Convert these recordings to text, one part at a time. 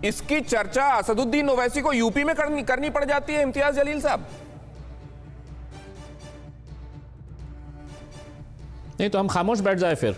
इसकी चर्चा असदुद्दीन ओवैसी को यूपी में करनी पड़ जाती है इम्तियाज जलील साहब। नहीं तो हम खामोश बैठ जाए फिर,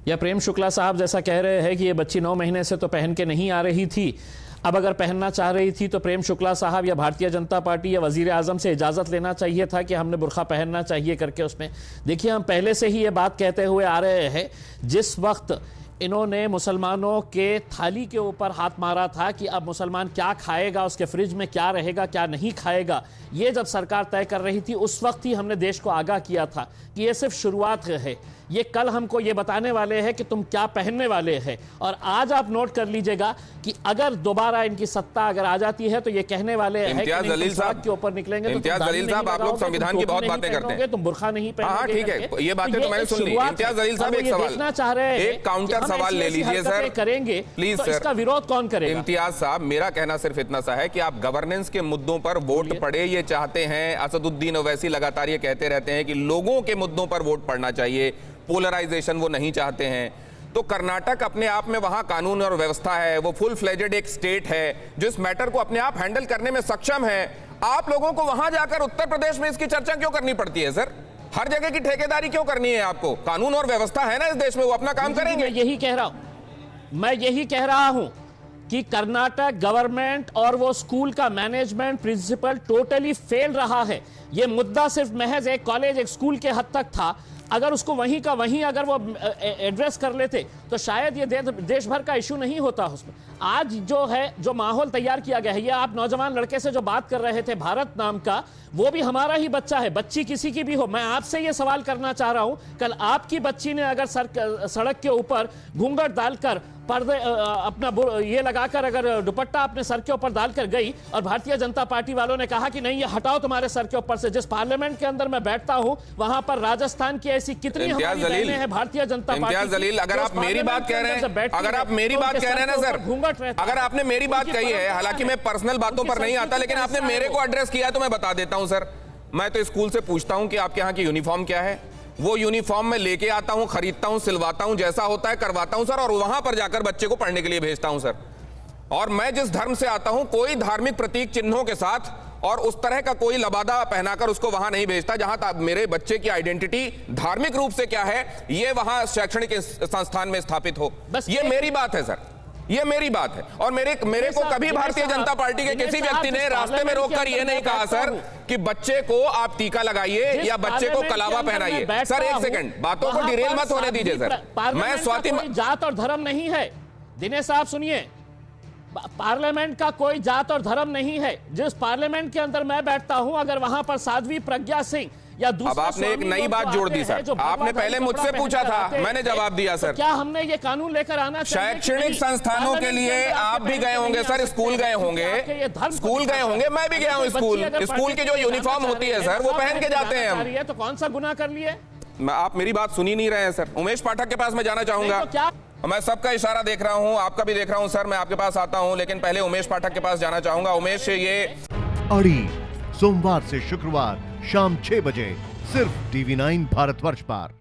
या प्रेम शुक्ला साहब जैसा कह रहे हैं कि ये बच्ची 9 महीने से तो पहन के नहीं आ रही थी, अब अगर पहनना चाह रही थी तो प्रेम शुक्ला साहब या भारतीय जनता पार्टी या वजीर आजम से इजाज़त लेना चाहिए था कि हमने बुर्खा पहनना चाहिए करके। उसमें देखिए, हम पहले से ही ये बात कहते हुए आ रहे हैं, जिस वक्त इन्होंने मुसलमानों के थाली के ऊपर हाथ मारा था कि अब मुसलमान क्या खाएगा, उसके फ्रिज में क्या रहेगा क्या नहीं खाएगा, ये जब सरकार तय कर रही थी उस वक्त ही हमने देश को आगाह किया था कि ये सिर्फ शुरुआत है, ये कल हमको ये बताने वाले हैं कि तुम क्या पहनने वाले हैं। और आज आप नोट कर लीजिएगा कि अगर दोबारा इनकी सत्ता अगर आ जाती है तो ये कहने वाले हैं इम्तियाज जलील साहब के ऊपर निकलेंगे। इम्तियाज जलील साहब, आप लोग संविधान की बहुत बातें करते हैं, तुम बुर्खा नहीं पहनोगे। ठीक है, ये बातें तो मैंने सुन ली। इम्तियाज जलील साहब, एक सवाल देखना चाह रहे हैं, एक काउंटर सवाल ले लीजिए सर, करेंगे प्लीज सर। इसका विरोध कौन करेगा? इम्तियाज साहब, मेरा कहना सिर्फ इतना सा है कि आप गवर्नेंस के मुद्दों पर वोट पड़े ये चाहते हैं। असदुद्दीन ओवैसी लगातार ये कहते रहते हैं कि लोगों के मुद्दों पर वोट पड़ना चाहिए, पोलराइजेशन वो नहीं चाहते हैं। तो कर्नाटक अपने आप में वहां कानून और व्यवस्था है, वो फुल फ्लेजेड एक स्टेट है जो इस मैटर को अपने आप हैंडल करने में सक्षम है। आप लोगों को वहां जाकर उत्तर प्रदेश में इसकी चर्चा क्यों करनी पड़ती है सर? हर जगह की ठेकेदारी क्यों करनी है आपको? कानून और व्यवस्था है ना इस देश में, वो अपना काम करेंगे। मैं यही कह रहा हूं कि कर्नाटक गवर्नमेंट और वो स्कूल का मैनेजमेंट प्रिंसिपल टोटली फेल रहा है। ये मुद्दा सिर्फ महज एक कॉलेज एक स्कूल के हद तक था। अगर उसको वहीं का वहीं अगर वो एड्रेस कर लेते तो शायद ये देश भर का इशू नहीं होता उसमें। आज जो है, जो माहौल तैयार किया गया है, ये आप नौजवान लड़के से जो बात कर रहे थे भारत नाम का, वो भी हमारा ही बच्चा है, बच्ची किसी की भी हो। मैं आपसे ये सवाल करना चाह रहा हूं, कल आपकी बच्ची ने अगर सड़क के ऊपर घूंघट डालकर पर्दे अपना ये लगाकर अगर दुपट्टा अपने सर के ऊपर डालकर गई और भारतीय जनता पार्टी वालों ने कहा कि नहीं ये हटाओ तुम्हारे सर के ऊपर से, जिस पार्लियामेंट के अंदर मैं बैठता हूं वहां पर राजस्थान की ऐसी कितनी हमारी बहनें हैं भारतीय जनता पार्टी। इम्तियाज जलील, अगर आप मेरी बात कह रहे हैं, अगर आप मेरी बात कह रहे हैं ना सर, अगर आपने मेरी बात कही है, हालांकि मैं पर्सनल बातों पर नहीं आता, लेकिन आपने मेरे को एड्रेस किया तो मैं बता देता हूं सर। मैं तो स्कूल से पूछता हूं कि आपके यहाँ की यूनिफॉर्म क्या है, वो यूनिफॉर्म में लेके आता हूं, खरीदता हूं, सिलवाता हूं, जैसा होता है करवाता हूं सर, और वहां पर जाकर बच्चे को पढ़ने के लिए भेजता हूं सर। और मैं जिस धर्म से आता हूं, कोई धार्मिक प्रतीक चिन्हों के साथ और उस तरह का कोई लबादा पहनाकर उसको वहां नहीं भेजता। जहां मेरे बच्चे की आइडेंटिटी धार्मिक रूप से क्या है, ये वहां शैक्षणिक संस्थान में स्थापित हो, ये मेरी बात है सर, ये मेरी बात है। और मेरे को कभी भारतीय जनता पार्टी के किसी व्यक्ति ने रास्ते में रोककर यह नहीं कहा सर कि बच्चे को आप टीका लगाइए या बच्चे को कलावा पहनाइए। सर एक सेकंड, बातों को डिरेल मत होने दीजिए सर। मैं स्वाति, जात और धर्म नहीं है दिनेश साहब, सुनिए, पार्लियामेंट का कोई जात और धर्म नहीं है। जिस पार्लियामेंट के अंदर मैं बैठता हूं, अगर वहां पर साध्वी प्रज्ञा सिंह या दूसरे, अब आपने एक नई बात जोड़ दी सर। आपने पहले मुझसे पूछा था, मैंने जवाब दिया सर। क्या हमने ये कानून लेकर आना चाहिए? शैक्षणिक संस्थानों के लिए आप भी गए होंगे सर, स्कूल गए होंगे, स्कूल गए होंगे, मैं भी गया हूं स्कूल की जो यूनिफॉर्म होती है सर, वो पहन के जाते हैं हम। तो कौन सा गुनाह कर लिए? आप मेरी बात सुनी नहीं रहे हैं सर। उमेश पाठक के पास मैं जाना चाहूंगा। क्या मैं सबका इशारा देख रहा हूं, आपका भी देख रहा हूं सर, मैं आपके पास आता हूं, लेकिन पहले उमेश पाठक के पास जाना चाहूंगा। उमेश, ये अड़ी सोमवार से शुक्रवार शाम 6 बजे सिर्फ TV9 भारतवर्ष पर।